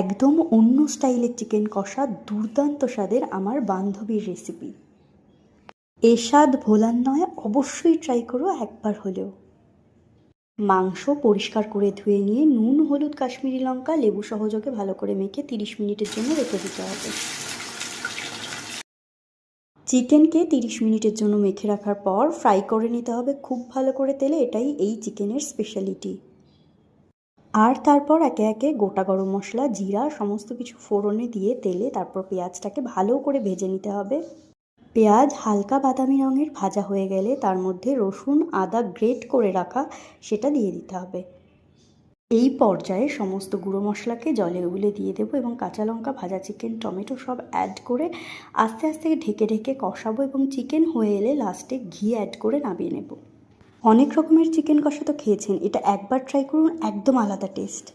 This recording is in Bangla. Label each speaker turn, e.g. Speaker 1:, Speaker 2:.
Speaker 1: একদম অন্য স্টাইলের চিকেন কষা দুর্দান্ত স্বাদের আমার বান্ধবীর রেসিপি। এ স্বাদ ভোলার নয়, অবশ্যই ট্রাই করো একবার হলেও। মাংস পরিষ্কার করে ধুয়ে নিয়ে নুন, হলুদ, কাশ্মীরি লঙ্কা, লেবু সহযোগে ভালো করে মেখে 30 মিনিটের জন্য রেখে দিতে হবে। চিকেনকে 30 মিনিটের জন্য মেখে রাখার পর ফ্রাই করে নিতে হবে খুব ভালো করে তেলে। এটাই এই চিকেনের স্পেশালিটি। আর তারপর একে একে গোটা গরম মশলা, জিরা সমস্ত কিছু ফোড়নে দিয়ে তেলে তারপর পেঁয়াজটাকে ভালো করে ভেজে নিতে হবে। পেঁয়াজ হালকা বাদামি রঙের ভাজা হয়ে গেলে তার মধ্যে রসুন, আদা গ্রেট করে রাখা সেটা দিয়ে দিতে হবে। এই পর্যায়ে সমস্ত গুঁড়ো মশলাকে জলে গুলে দিয়ে দেবো এবং কাঁচা লঙ্কা, ভাজা চিকেন, টমেটো সব অ্যাড করে আস্তে আস্তে ঢেকে ঢেকে কষাবো এবং চিকেন হয়ে এলে লাস্টে ঘি অ্যাড করে নামিয়ে নেব। অনেক রকমের চিকেন কষা তো খেয়েছেন, এটা একবার ট্রাই করুন, একদম আলাদা টেস্ট।